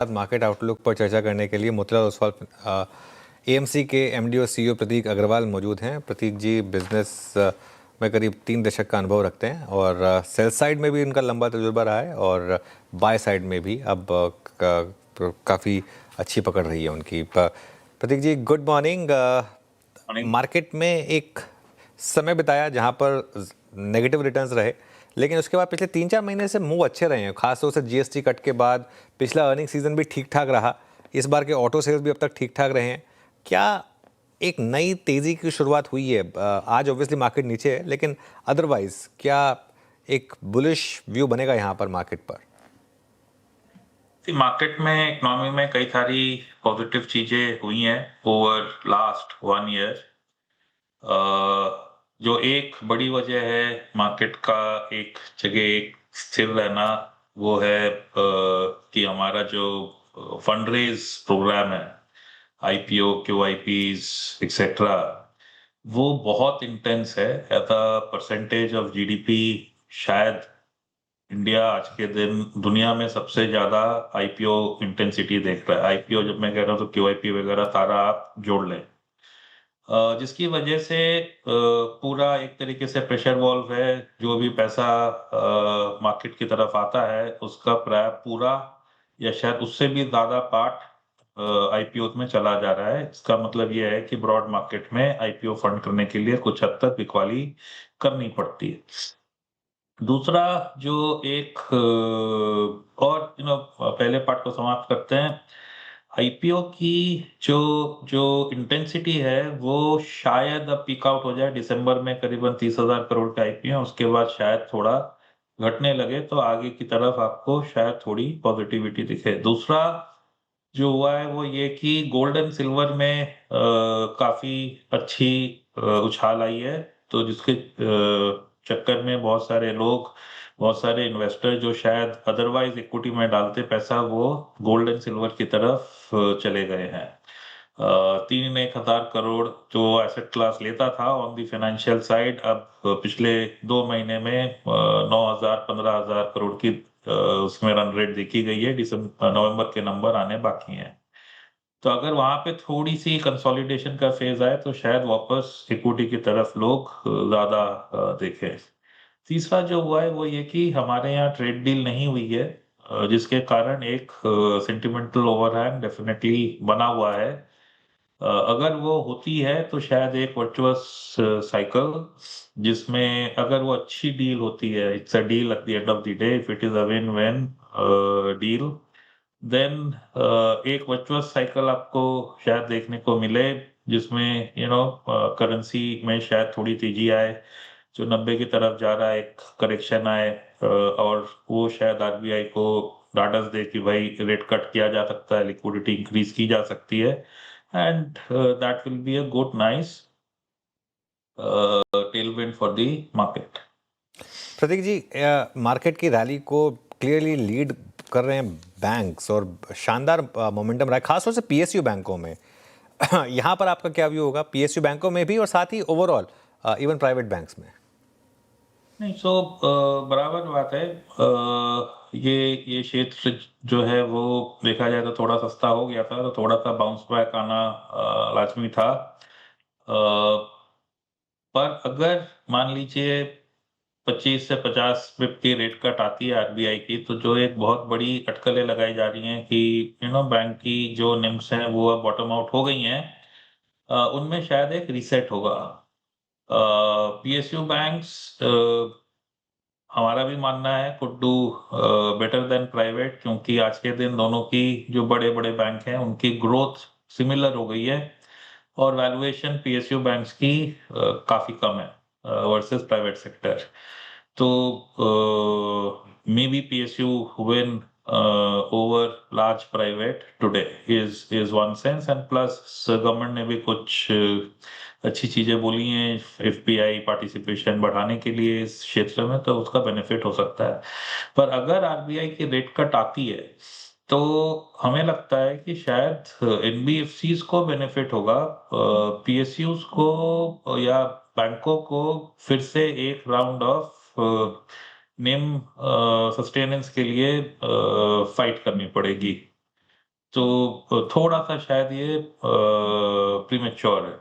Market outlook पर चर्चा करने के लिए मोतीलाल ओसवाल एएमसी के एमडी और सीईओ प्रतीक अग्रवाल मौजूद हैं। प्रतीक जी बिजनेस में करीब 3 दशक का अनुभव रखते हैं और सेल साइड में भी उनका लंबा तजुर्बा रहा है और बाय साइड में भी अब काफ़ी अच्छी पकड़ रही है उनकी। प्रतीक जी गुड मॉर्निंग। मार्केट में एक समय बिताया जहां पर नेगेटिव रिटर्न्स रहे, लेकिन उसके बाद पिछले 3-4 महीने से मूव अच्छे रहे हैं। खासतौर से जीएसटी कट के बाद पिछला अर्निंग सीजन भी ठीक ठाक रहा। इस बार के ऑटो सेल्स भी अब तक ठीक ठाक रहे हैं। क्या एक नई तेजी की शुरुआत हुई है? आज ऑब्वियसली मार्केट नीचे है, लेकिन अदरवाइज क्या एक बुलिश व्यू बनेगा यहाँ पर मार्केट पर? मार्केट में इकोनॉमी में कई सारी पॉजिटिव चीजें हुई हैं ओवर लास्ट 1 ईयर। जो एक बड़ी वजह है मार्केट का एक जगह एक स्थिर रहना, वो है कि हमारा जो फंड रेज प्रोग्राम है, आईपीओ, क्यूआईपीज एक्सेट्रा, वो बहुत इंटेंस है। At a percentage of GDP शायद इंडिया आज के दिन दुनिया में सबसे ज्यादा आईपीओ इंटेंसिटी देख रहा है। आईपीओ जब मैं कह रहा हूँ तो क्यूआईपी वगैरह सारा आप जोड़ लें, जिसकी वजह से पूरा एक तरीके से प्रेशर वॉल्व है। जो भी पैसा मार्केट की तरफ आता है उसका प्राय पूरा या शायद उससे भी ज्यादा पार्ट आईपीओ में चला जा रहा है। इसका मतलब यह है कि ब्रॉड मार्केट में आईपीओ फंड करने के लिए कुछ हद तक बिकवाली करनी पड़ती है। दूसरा जो एक और पहले पार्ट को समाप्त करते हैं। आईपीओ की जो जो इंटेंसिटी है वो शायद अब पीक आउट हो जाए। दिसंबर में करीबन 30,000 करोड़ का आईपीओ है, उसके बाद शायद थोड़ा घटने लगे तो आगे की तरफ आपको शायद थोड़ी पॉजिटिविटी दिखे। दूसरा जो हुआ है वो ये कि गोल्ड एंड सिल्वर में काफी अच्छी उछाल आई है, तो जिसके चक्कर में बहुत सारे लोग, बहुत सारे इन्वेस्टर जो शायद अदरवाइज इक्विटी में डालते पैसा, वो गोल्ड एंड सिल्वर की तरफ चले गए हैं। 3-1 हजार करोड़ जो एसेट क्लास लेता था ऑन दी फाइनेंशियल साइड, अब पिछले 2 महीने में 9,000-15,000 करोड़ की उसमें रन रेट देखी गई है। नवंबर के नंबर आने बाकी हैं। तो अगर वहां पे थोड़ी सी कंसोलिडेशन का फेज आए तो शायद वापस इक्विटी की तरफ लोग ज्यादा देखें। तीसरा जो हुआ है वो ये कि हमारे यहाँ ट्रेड डील नहीं हुई है, जिसके कारण एक सेंटिमेंटल ओवरहैंग डेफिनेटली बना हुआ है। अगर वो होती है तो शायद एक वर्चुअस साइकिल, जिसमें अगर वो अच्छी डील होती है, it's a deal at the end of the day, if it is a win win deal, then एक वर्चुअस साइकिल आपको शायद देखने को मिले, जिसमें करेंसी में शायद थोड़ी तेजी आए, जो 90 की तरफ जा रहा है एक करेक्शन आए, और वो शायद आरबीआई को डाटस दे कि भाई रेट कट किया जा सकता है, लिक्विडिटी इंक्रीज की जा सकती है, and that will be a good nice tailwind for the market. Pratik ji, market की रैली को क्लियरली लीड कर रहे हैं बैंक्स और शानदार मोमेंटम रहा है, खासतौर से पीएसयू बैंकों में। यहाँ पर आपका क्या व्यू होगा, पीएसयू बैंकों में भी और साथ ही ओवरऑल इवन प्राइवेट बैंक्स में? नहीं, सो बराबर बात है। ये क्षेत्र जो है वो देखा जाए तो थोड़ा सस्ता हो गया था, तो थोड़ा सा बाउंस बैक आना लाजमी था। पर अगर मान लीजिए 25 से 50 बिप की रेट कट आती है आरबीआई की, तो जो एक बहुत बड़ी अटकलें लगाई जा रही हैं कि बैंक की जो निम्स हैं वो अब बॉटम आउट हो गई हैं, उनमें शायद एक रीसेट होगा। पीएसयू बैंक्स, हमारा भी मानना है, could do better than private, क्योंकि आज के दिन दोनों की जो बड़े बड़े बैंक हैं उनकी ग्रोथ सिमिलर हो गई है और वैल्यूएशन पीएसयू बैंक्स की काफी कम है वर्सेस प्राइवेट सेक्टर। तो maybe PSU win over large private today is one sense, and plus government ने भी कुछ अच्छी चीजें बोली हैं एफपीआई पार्टिसिपेशन बढ़ाने के लिए इस क्षेत्र में, तो उसका बेनिफिट हो सकता है। पर अगर आरबीआई की रेट कट आती है तो हमें लगता है कि शायद एनबीएफसीज को बेनिफिट होगा, पीएसयूज को या बैंकों को फिर से एक राउंड ऑफ निम सस्टेनेंस के लिए फाइट करनी पड़ेगी। तो थोड़ा सा शायद ये प्रीमेच्योर है।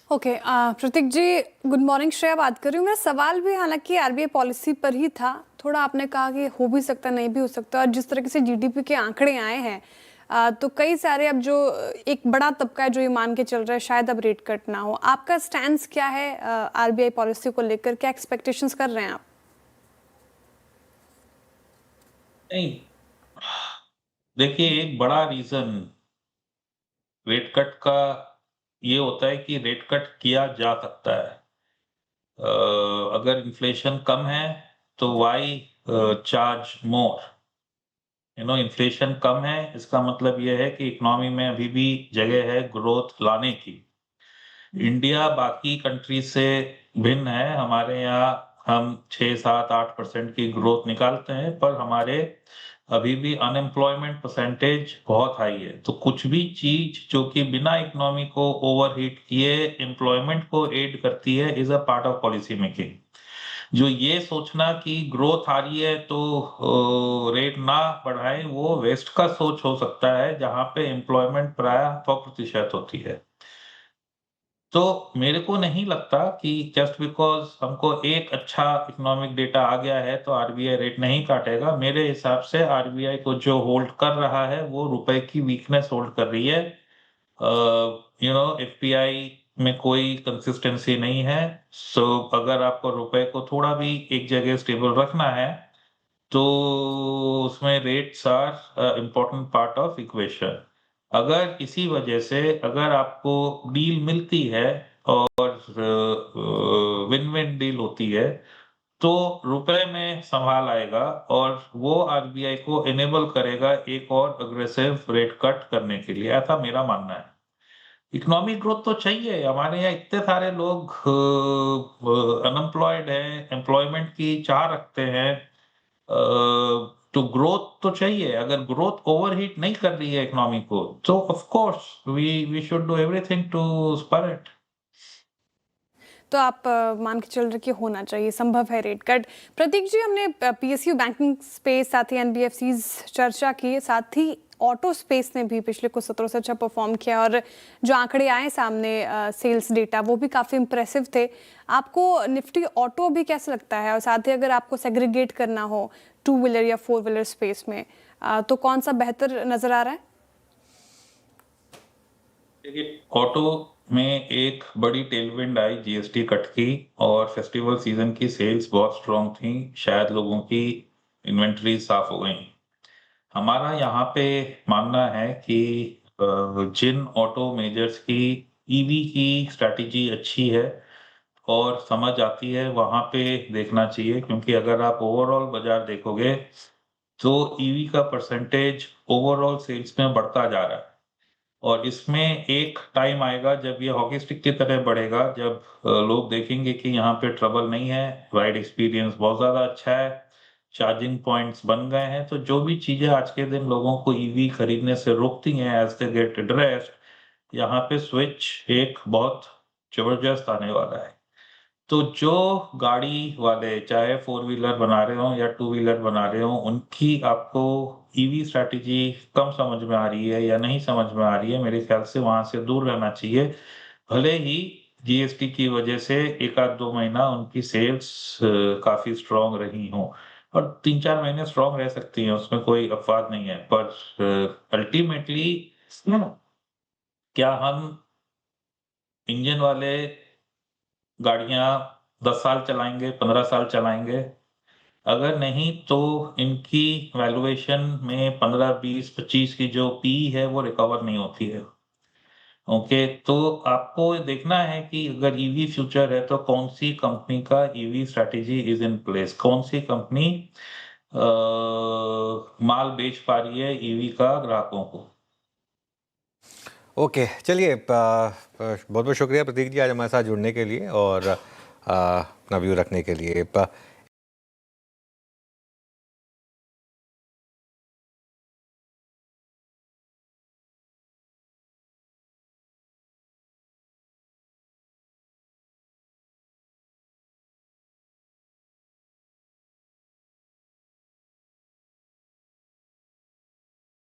ओके प्रतीक जी, गुड मॉर्निंग। श्रेया बात कर रही हूँ। मेरा सवाल भी हालांकि आरबीआई पॉलिसी पर ही था। थोड़ा आपने कहा कि हो भी सकता नहीं भी हो सकता, और जिस तरीके से जीडीपी के आंकड़े आए हैं तो कई सारे अब जो एक बड़ा तबका है जो ये मान के चल रहा है शायद अब रेट कट ना हो। आपका स्टैंड क्या है आरबीआई पॉलिसी को लेकर? क्या एक्सपेक्टेशंस कर रहे हैं आप? नहीं, देखिए, एक बड़ा रीजन रेट कट का ये होता है कि रेट कट किया जा सकता है। अगर इन्फ्लेशन कम है तो वाई चार्ज मोर। इन्फ्लेशन कम है, इसका मतलब ये है कि इकोनॉमी में अभी भी जगह है ग्रोथ लाने की। इंडिया बाकी कंट्री से भिन्न है। हमारे यहाँ हम 6, 7, 8% की ग्रोथ निकालते हैं, पर हमारे अभी भी अनएम्प्लॉयमेंट परसेंटेज बहुत हाई है। तो कुछ भी चीज जो कि बिना इकोनॉमी को ओवरहीट किए एम्प्लॉयमेंट को एड करती है is a part of policy making. जो ये सोचना कि ग्रोथ आ रही है तो रेट ना बढ़ाएं, वो वेस्ट का सोच हो सकता है, जहां पे एम्प्लॉयमेंट प्राय 100% होती है। तो मेरे को नहीं लगता कि जस्ट बिकॉज हमको एक अच्छा इकोनॉमिक डेटा आ गया है तो आरबीआई रेट नहीं काटेगा। मेरे हिसाब से आरबीआई को जो होल्ड कर रहा है वो रुपए की वीकनेस होल्ड कर रही है। एफपीआई में कोई कंसिस्टेंसी नहीं है। सो अगर आपको रुपए को थोड़ा भी एक जगह स्टेबल रखना है तो उसमें rates are important part of equation. अगर इसी वजह से अगर आपको डील मिलती है और विन विन डील होती है तो रुपए में संभाल आएगा और वो आरबीआई को इनेबल करेगा एक और अग्रेसिव रेट कट करने के लिए, ऐसा मेरा मानना है। इकोनॉमिक ग्रोथ तो चाहिए। हमारे यहाँ इतने सारे लोग अनएम्प्लॉयड हैं, एम्प्लॉयमेंट की चाह रखते हैं। तो ग्रोथ तो चाहिए। अगर ग्रोथ ओवरहीट नहीं कर रही है इकोनॉमी को तो of course we should do everything to spur it. तो आप मान के चल रहे कि होना चाहिए, संभव है रेट कट। प्रतीक जी, हमने पीएसयू बैंकिंग स्पेस, साथ ही एनबीएफसीज चर्चा की, साथ ही ऑटो स्पेस ने भी पिछले कुछ सत्रों से अच्छा परफॉर्म किया, और जो आंकड़े आए सामने सेल्स डेटा वो भी काफ़ी इंप्रेसिव थे। आपको निफ्टी ऑटो भी कैसा लगता है? और साथ ही अगर आपको सेग्रीगेट करना हो 2 व्हीलर या 4 व्हीलर स्पेस में तो कौन सा बेहतर नज़र आ रहा है? देखिए, ऑटो में एक बड़ी टेलविंड आई जीएसटी कट की, और फेस्टिवल सीजन की सेल्स बहुत स्ट्रॉन्ग थी। शायद लोगों की इन्वेंट्री साफ हो गई। हमारा यहाँ पे मानना है कि जिन ऑटो मेजर्स की ईवी की स्ट्रैटेजी अच्छी है और समझ आती है वहां पे देखना चाहिए, क्योंकि अगर आप ओवरऑल बाजार देखोगे तो ईवी का परसेंटेज ओवरऑल सेल्स में बढ़ता जा रहा है। और इसमें एक टाइम आएगा जब ये हॉकी स्टिक की तरह बढ़ेगा, जब लोग देखेंगे कि यहाँ पे ट्रबल नहीं है, राइड एक्सपीरियंस बहुत ज्यादा अच्छा है, चार्जिंग पॉइंट्स बन गए हैं। तो जो भी चीजें आज के दिन लोगों को ईवी खरीदने से रोकती हैं एज दे गेट एड्रेस्ड, यहाँ पे स्विच एक बहुत जबरदस्त आने वाला है। तो जो गाड़ी वाले चाहे 4 व्हीलर बना रहे हो या 2 व्हीलर बना रहे हो, उनकी आपको ईवी स्ट्रैटेजी कम समझ में आ रही है या नहीं समझ में आ रही है, मेरे ख्याल से वहां से दूर रहना चाहिए। भले ही जीएसटी की वजह से 1 आध 2 महीना उनकी सेल्स काफी स्ट्रांग रही हो, और 3, 4 महीने स्ट्रांग रह सकती हैं, उसमें कोई अपवाद नहीं है। पर अल्टीमेटली क्या हम इंजन वाले गाड़ियां 10 साल चलाएंगे, 15 साल चलाएंगे? अगर नहीं तो इनकी वैल्यूएशन में 15, 20, 25 की जो पी है वो रिकवर नहीं होती है। ओके, तो आपको देखना है कि अगर ईवी फ्यूचर है तो कौन सी कंपनी का EV strategy is in place, कौन सी कंपनी माल बेच पा रही है ईवी का ग्राहकों को। ओके, चलिए, बहुत बहुत शुक्रिया प्रतीक जी आज हमारे साथ जुड़ने के लिए और अपना व्यू रखने के लिए।